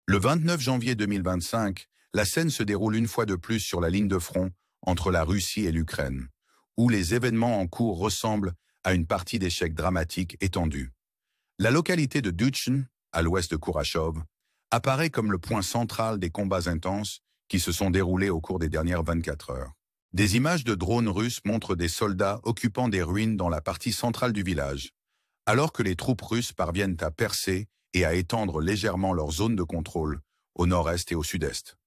Le 29 janvier 2025, la scène se déroule une fois de plus sur la ligne de front entre la Russie et l'Ukraine, où les événements en cours ressemblent à une partie d'échecs dramatique étendue. La localité de Duchne, à l'ouest de Kourachov, apparaît comme le point central des combats intenses qui se sont déroulés au cours des dernières 24 heures. Des images de drones russes montrent des soldats occupant des ruines dans la partie centrale du village, alors que les troupes russes parviennent à percer et à étendre légèrement leur zone de contrôle au nord-est et au sud-est.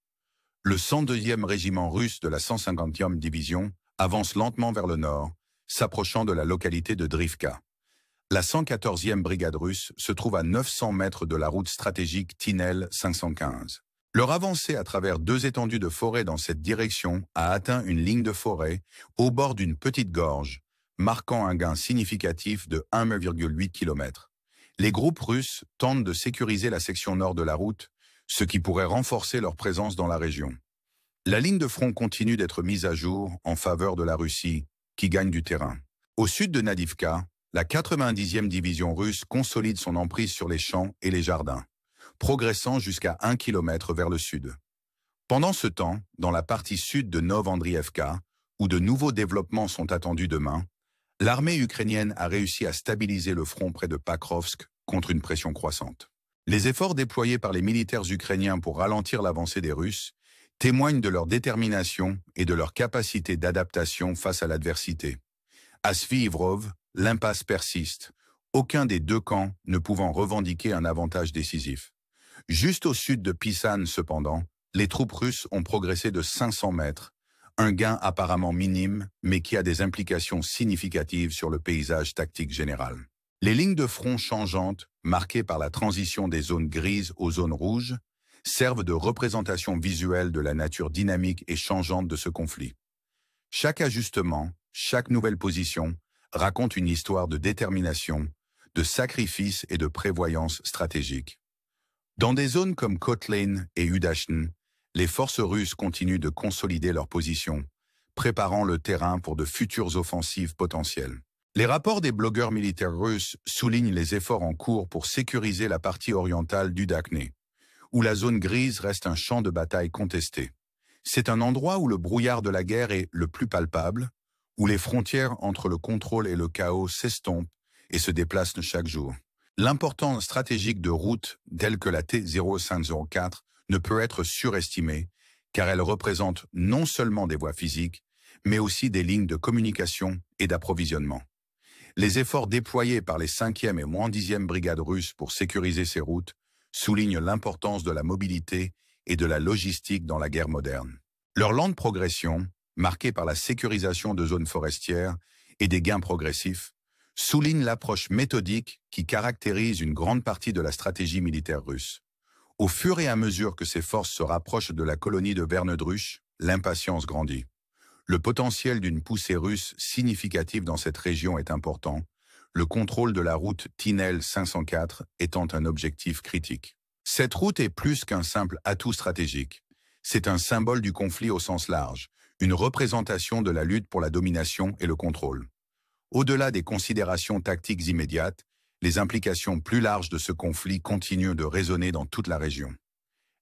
Le 102e régiment russe de la 150e division avance lentement vers le nord, s'approchant de la localité de Drivka. La 114e brigade russe se trouve à 900 mètres de la route stratégique Tinel 515. Leur avancée à travers deux étendues de forêt dans cette direction a atteint une ligne de forêt au bord d'une petite gorge, marquant un gain significatif de 1,8 km. Les groupes russes tentent de sécuriser la section nord de la route, ce qui pourrait renforcer leur présence dans la région. La ligne de front continue d'être mise à jour en faveur de la Russie, qui gagne du terrain. Au sud de Nadivka, la 90e division russe consolide son emprise sur les champs et les jardins, progressant jusqu'à 1 km vers le sud. Pendant ce temps, dans la partie sud de Novandrievka, où de nouveaux développements sont attendus demain, l'armée ukrainienne a réussi à stabiliser le front près de Pakrovsk contre une pression croissante. Les efforts déployés par les militaires ukrainiens pour ralentir l'avancée des Russes témoignent de leur détermination et de leur capacité d'adaptation face à l'adversité. À Svivrov, l'impasse persiste, aucun des deux camps ne pouvant revendiquer un avantage décisif. Juste au sud de Pisan, cependant, les troupes russes ont progressé de 500 mètres, un gain apparemment minime, mais qui a des implications significatives sur le paysage tactique général. Les lignes de front changeantes, marquées par la transition des zones grises aux zones rouges, servent de représentation visuelle de la nature dynamique et changeante de ce conflit. Chaque ajustement, chaque nouvelle position, raconte une histoire de détermination, de sacrifice et de prévoyance stratégique. Dans des zones comme Kotlin et Udashn, les forces russes continuent de consolider leur position, préparant le terrain pour de futures offensives potentielles. Les rapports des blogueurs militaires russes soulignent les efforts en cours pour sécuriser la partie orientale du Dakné, où la zone grise reste un champ de bataille contesté. C'est un endroit où le brouillard de la guerre est le plus palpable, où les frontières entre le contrôle et le chaos s'estompent et se déplacent chaque jour. L'importance stratégique de routes telles que la T-0504 ne peut être surestimée, car elle représente non seulement des voies physiques, mais aussi des lignes de communication et d'approvisionnement. Les efforts déployés par les 5e et moins 10e brigades russes pour sécuriser ces routes soulignent l'importance de la mobilité et de la logistique dans la guerre moderne. Leur lente progression, marquée par la sécurisation de zones forestières et des gains progressifs, souligne l'approche méthodique qui caractérise une grande partie de la stratégie militaire russe. Au fur et à mesure que ces forces se rapprochent de la colonie de Vernedruch, l'impatience grandit. Le potentiel d'une poussée russe significative dans cette région est important, le contrôle de la route Tinel 504 étant un objectif critique. Cette route est plus qu'un simple atout stratégique. C'est un symbole du conflit au sens large, une représentation de la lutte pour la domination et le contrôle. Au-delà des considérations tactiques immédiates, les implications plus larges de ce conflit continuent de résonner dans toute la région.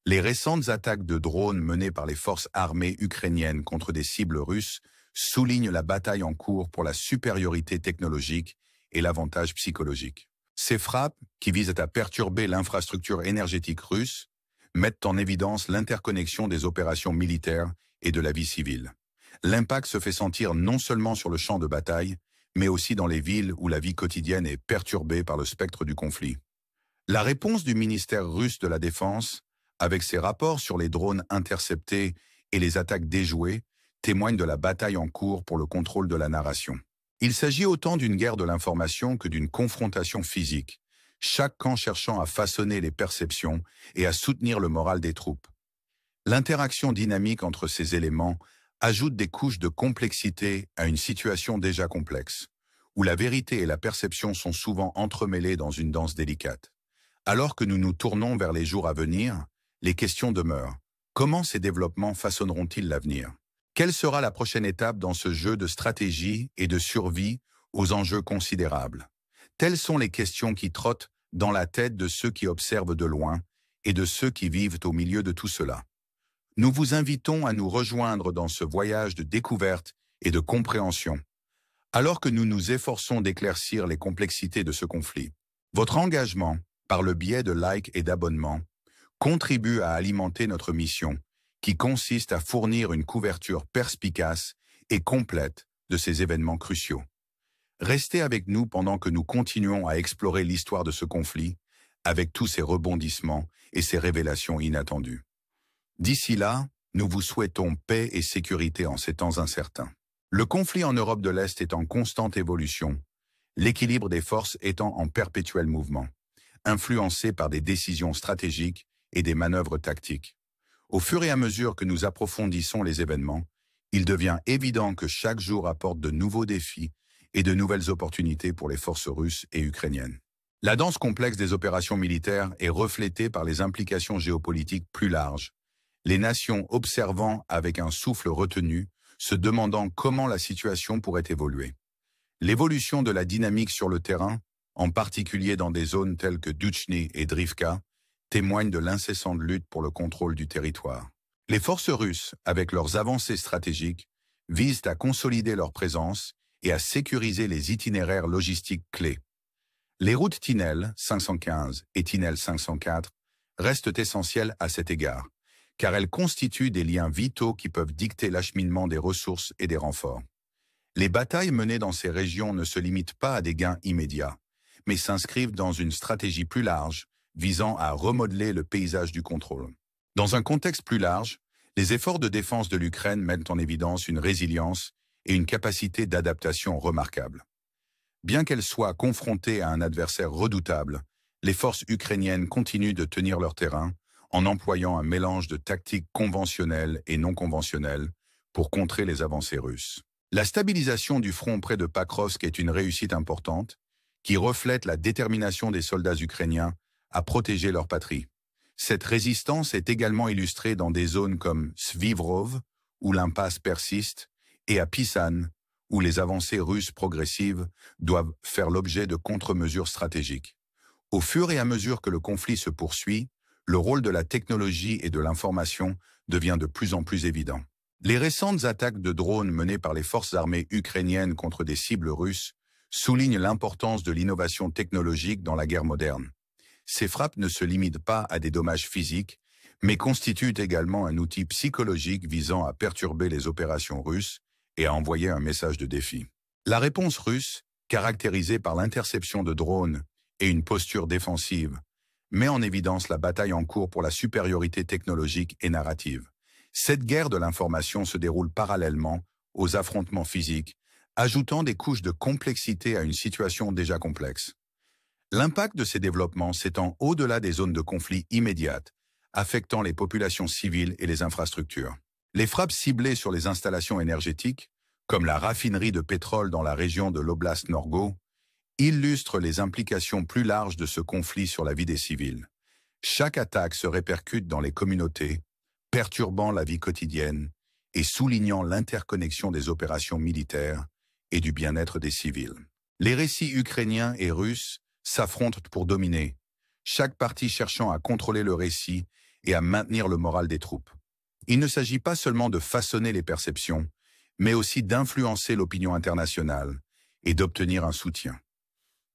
Les récentes attaques de drones menées par les forces armées ukrainiennes contre des cibles russes soulignent la bataille en cours pour la supériorité technologique et l'avantage psychologique. Ces frappes, qui visent à perturber l'infrastructure énergétique russe, mettent en évidence l'interconnexion des opérations militaires et de la vie civile. L'impact se fait sentir non seulement sur le champ de bataille, mais aussi dans les villes où la vie quotidienne est perturbée par le spectre du conflit. La réponse du ministère russe de la Défense, avec ses rapports sur les drones interceptés et les attaques déjouées, témoigne de la bataille en cours pour le contrôle de la narration. Il s'agit autant d'une guerre de l'information que d'une confrontation physique, chaque camp cherchant à façonner les perceptions et à soutenir le moral des troupes. L'interaction dynamique entre ces éléments ajoute des couches de complexité à une situation déjà complexe, où la vérité et la perception sont souvent entremêlées dans une danse délicate. Alors que nous nous tournons vers les jours à venir, les questions demeurent. Comment ces développements façonneront-ils l'avenir? Quelle sera la prochaine étape dans ce jeu de stratégie et de survie aux enjeux considérables? Telles sont les questions qui trottent dans la tête de ceux qui observent de loin et de ceux qui vivent au milieu de tout cela. Nous vous invitons à nous rejoindre dans ce voyage de découverte et de compréhension, alors que nous nous efforçons d'éclaircir les complexités de ce conflit. Votre engagement, par le biais de likes et d'abonnements, contribue à alimenter notre mission, qui consiste à fournir une couverture perspicace et complète de ces événements cruciaux. Restez avec nous pendant que nous continuons à explorer l'histoire de ce conflit, avec tous ses rebondissements et ses révélations inattendues. D'ici là, nous vous souhaitons paix et sécurité en ces temps incertains. Le conflit en Europe de l'Est est en constante évolution, l'équilibre des forces étant en perpétuel mouvement, influencé par des décisions stratégiques et des manœuvres tactiques. Au fur et à mesure que nous approfondissons les événements, il devient évident que chaque jour apporte de nouveaux défis et de nouvelles opportunités pour les forces russes et ukrainiennes. La danse complexe des opérations militaires est reflétée par les implications géopolitiques plus larges, les nations observant avec un souffle retenu, se demandant comment la situation pourrait évoluer. L'évolution de la dynamique sur le terrain, en particulier dans des zones telles que Douchny et Drivka, témoigne de l'incessante lutte pour le contrôle du territoire. Les forces russes, avec leurs avancées stratégiques, visent à consolider leur présence et à sécuriser les itinéraires logistiques clés. Les routes Tinel 515 et Tinel 504 restent essentielles à cet égard, car elles constituent des liens vitaux qui peuvent dicter l'acheminement des ressources et des renforts. Les batailles menées dans ces régions ne se limitent pas à des gains immédiats, mais s'inscrivent dans une stratégie plus large, visant à remodeler le paysage du contrôle. Dans un contexte plus large, les efforts de défense de l'Ukraine mettent en évidence une résilience et une capacité d'adaptation remarquables. Bien qu'elles soient confrontées à un adversaire redoutable, les forces ukrainiennes continuent de tenir leur terrain en employant un mélange de tactiques conventionnelles et non conventionnelles pour contrer les avancées russes. La stabilisation du front près de Pakrovsk est une réussite importante qui reflète la détermination des soldats ukrainiens à protéger leur patrie. Cette résistance est également illustrée dans des zones comme Svivrov, où l'impasse persiste, et à Pisan, où les avancées russes progressives doivent faire l'objet de contre-mesures stratégiques. Au fur et à mesure que le conflit se poursuit, le rôle de la technologie et de l'information devient de plus en plus évident. Les récentes attaques de drones menées par les forces armées ukrainiennes contre des cibles russes soulignent l'importance de l'innovation technologique dans la guerre moderne. Ces frappes ne se limitent pas à des dommages physiques, mais constituent également un outil psychologique visant à perturber les opérations russes et à envoyer un message de défi. La réponse russe, caractérisée par l'interception de drones et une posture défensive, met en évidence la bataille en cours pour la supériorité technologique et narrative. Cette guerre de l'information se déroule parallèlement aux affrontements physiques, ajoutant des couches de complexité à une situation déjà complexe. L'impact de ces développements s'étend au-delà des zones de conflit immédiates, affectant les populations civiles et les infrastructures. Les frappes ciblées sur les installations énergétiques, comme la raffinerie de pétrole dans la région de l'Oblast Norgo, illustrent les implications plus larges de ce conflit sur la vie des civils. Chaque attaque se répercute dans les communautés, perturbant la vie quotidienne et soulignant l'interconnexion des opérations militaires et du bien-être des civils. Les récits ukrainiens et russes s'affrontent pour dominer, chaque partie cherchant à contrôler le récit et à maintenir le moral des troupes. Il ne s'agit pas seulement de façonner les perceptions, mais aussi d'influencer l'opinion internationale et d'obtenir un soutien.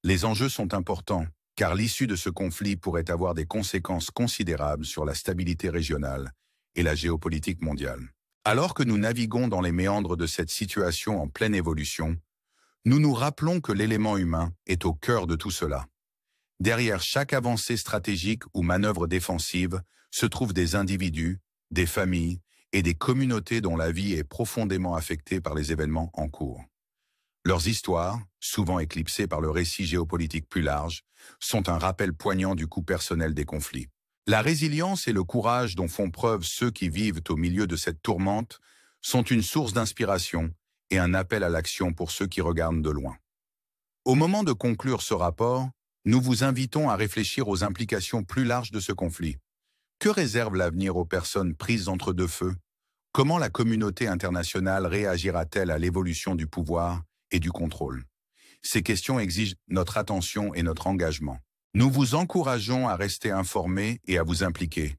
Les enjeux sont importants, car l'issue de ce conflit pourrait avoir des conséquences considérables sur la stabilité régionale et la géopolitique mondiale. Alors que nous naviguons dans les méandres de cette situation en pleine évolution, nous nous rappelons que l'élément humain est au cœur de tout cela. Derrière chaque avancée stratégique ou manœuvre défensive se trouvent des individus, des familles et des communautés dont la vie est profondément affectée par les événements en cours. Leurs histoires, souvent éclipsées par le récit géopolitique plus large, sont un rappel poignant du coût personnel des conflits. La résilience et le courage dont font preuve ceux qui vivent au milieu de cette tourmente sont une source d'inspiration et un appel à l'action pour ceux qui regardent de loin. Au moment de conclure ce rapport, nous vous invitons à réfléchir aux implications plus larges de ce conflit. Que réserve l'avenir aux personnes prises entre deux feux? Comment la communauté internationale réagira-t-elle à l'évolution du pouvoir et du contrôle? Ces questions exigent notre attention et notre engagement. Nous vous encourageons à rester informés et à vous impliquer,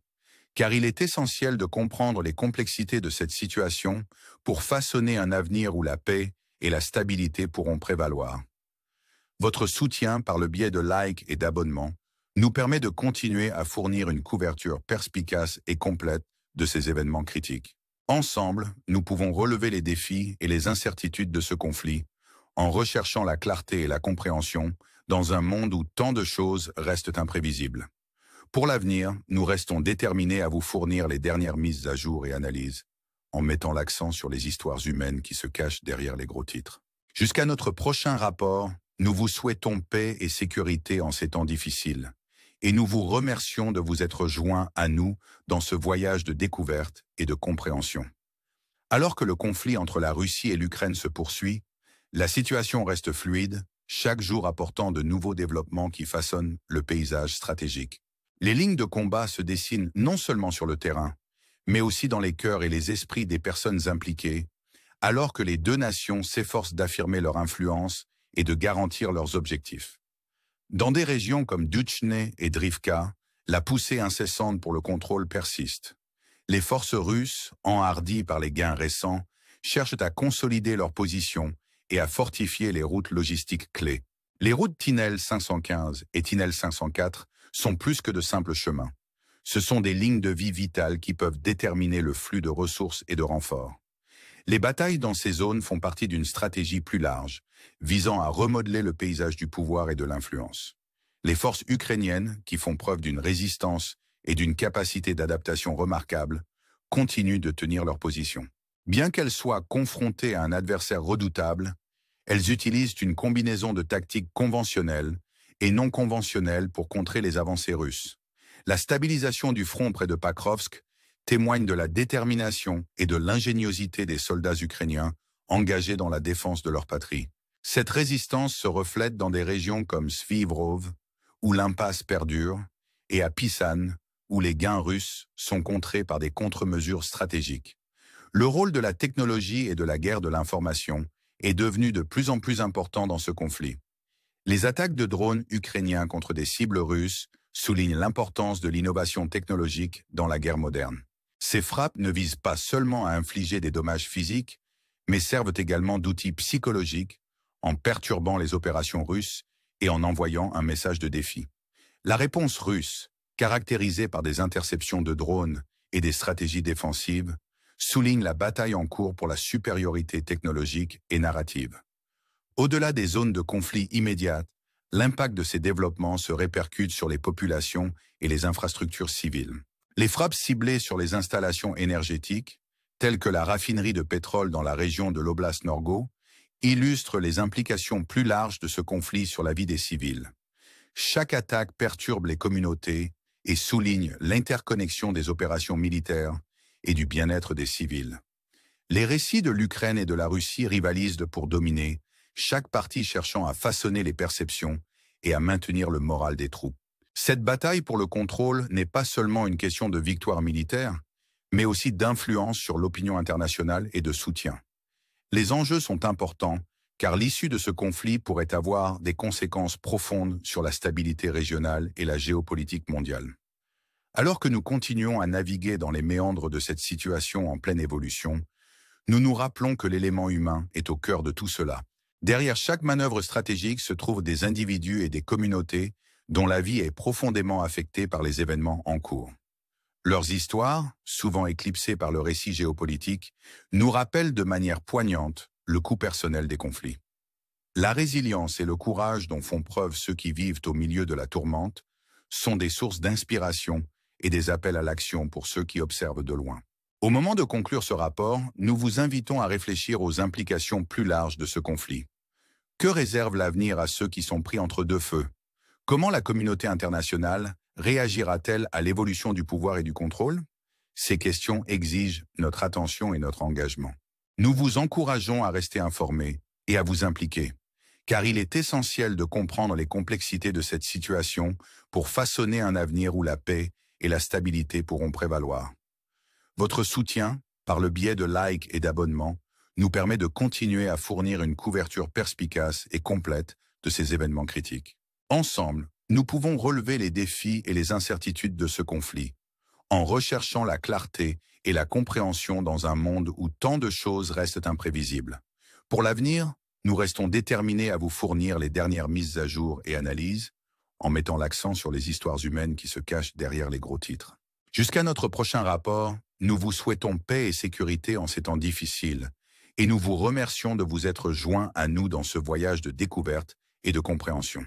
car il est essentiel de comprendre les complexités de cette situation pour façonner un avenir où la paix et la stabilité pourront prévaloir. Votre soutien par le biais de likes et d'abonnements nous permet de continuer à fournir une couverture perspicace et complète de ces événements critiques. Ensemble, nous pouvons relever les défis et les incertitudes de ce conflit en recherchant la clarté et la compréhension dans un monde où tant de choses restent imprévisibles. Pour l'avenir, nous restons déterminés à vous fournir les dernières mises à jour et analyses, en mettant l'accent sur les histoires humaines qui se cachent derrière les gros titres. Jusqu'à notre prochain rapport, nous vous souhaitons paix et sécurité en ces temps difficiles, et nous vous remercions de vous être joints à nous dans ce voyage de découverte et de compréhension. Alors que le conflit entre la Russie et l'Ukraine se poursuit, la situation reste fluide, chaque jour apportant de nouveaux développements qui façonnent le paysage stratégique. Les lignes de combat se dessinent non seulement sur le terrain, mais aussi dans les cœurs et les esprits des personnes impliquées, alors que les deux nations s'efforcent d'affirmer leur influence et de garantir leurs objectifs. Dans des régions comme Douchne et Drivka, la poussée incessante pour le contrôle persiste. Les forces russes, enhardies par les gains récents, cherchent à consolider leur position et à fortifier les routes logistiques clés. Les routes Tunnel 515 et Tunnel 504 sont plus que de simples chemins. Ce sont des lignes de vie vitales qui peuvent déterminer le flux de ressources et de renforts. Les batailles dans ces zones font partie d'une stratégie plus large, visant à remodeler le paysage du pouvoir et de l'influence. Les forces ukrainiennes, qui font preuve d'une résistance et d'une capacité d'adaptation remarquable, continuent de tenir leur position. Bien qu'elles soient confrontées à un adversaire redoutable, elles utilisent une combinaison de tactiques conventionnelles et non conventionnelles pour contrer les avancées russes. La stabilisation du front près de Pakrovsk témoigne de la détermination et de l'ingéniosité des soldats ukrainiens engagés dans la défense de leur patrie. Cette résistance se reflète dans des régions comme Svivrov, où l'impasse perdure, et à Pisan, où les gains russes sont contrés par des contre-mesures stratégiques. Le rôle de la technologie et de la guerre de l'information est devenu de plus en plus important dans ce conflit. Les attaques de drones ukrainiens contre des cibles russes soulignent l'importance de l'innovation technologique dans la guerre moderne. Ces frappes ne visent pas seulement à infliger des dommages physiques, mais servent également d'outils psychologiques en perturbant les opérations russes et en envoyant un message de défi. La réponse russe, caractérisée par des interceptions de drones et des stratégies défensives, souligne la bataille en cours pour la supériorité technologique et narrative. Au-delà des zones de conflit immédiates, l'impact de ces développements se répercute sur les populations et les infrastructures civiles. Les frappes ciblées sur les installations énergétiques, telles que la raffinerie de pétrole dans la région de l'Oblast Norgo, illustrent les implications plus larges de ce conflit sur la vie des civils. Chaque attaque perturbe les communautés et souligne l'interconnexion des opérations militaires et du bien-être des civils. Les récits de l'Ukraine et de la Russie rivalisent pour dominer, chaque partie cherchant à façonner les perceptions et à maintenir le moral des troupes. Cette bataille pour le contrôle n'est pas seulement une question de victoire militaire, mais aussi d'influence sur l'opinion internationale et de soutien. Les enjeux sont importants, car l'issue de ce conflit pourrait avoir des conséquences profondes sur la stabilité régionale et la géopolitique mondiale. Alors que nous continuons à naviguer dans les méandres de cette situation en pleine évolution, nous nous rappelons que l'élément humain est au cœur de tout cela. Derrière chaque manœuvre stratégique se trouvent des individus et des communautés dont la vie est profondément affectée par les événements en cours. Leurs histoires, souvent éclipsées par le récit géopolitique, nous rappellent de manière poignante le coût personnel des conflits. La résilience et le courage dont font preuve ceux qui vivent au milieu de la tourmente sont des sources d'inspiration et des appels à l'action pour ceux qui observent de loin. Au moment de conclure ce rapport, nous vous invitons à réfléchir aux implications plus larges de ce conflit. Que réserve l'avenir à ceux qui sont pris entre deux feux? Comment la communauté internationale réagira-t-elle à l'évolution du pouvoir et du contrôle? Ces questions exigent notre attention et notre engagement. Nous vous encourageons à rester informés et à vous impliquer, car il est essentiel de comprendre les complexités de cette situation pour façonner un avenir où la paix et la stabilité pourront prévaloir. Votre soutien, par le biais de likes et d'abonnements, nous permet de continuer à fournir une couverture perspicace et complète de ces événements critiques. Ensemble, Nous pouvons relever les défis et les incertitudes de ce conflit, en recherchant la clarté et la compréhension dans un monde où tant de choses restent imprévisibles. Pour l'avenir, nous restons déterminés à vous fournir les dernières mises à jour et analyses, en mettant l'accent sur les histoires humaines qui se cachent derrière les gros titres. Jusqu'à notre prochain rapport, nous vous souhaitons paix et sécurité en ces temps difficiles, et nous vous remercions de vous être joints à nous dans ce voyage de découverte et de compréhension.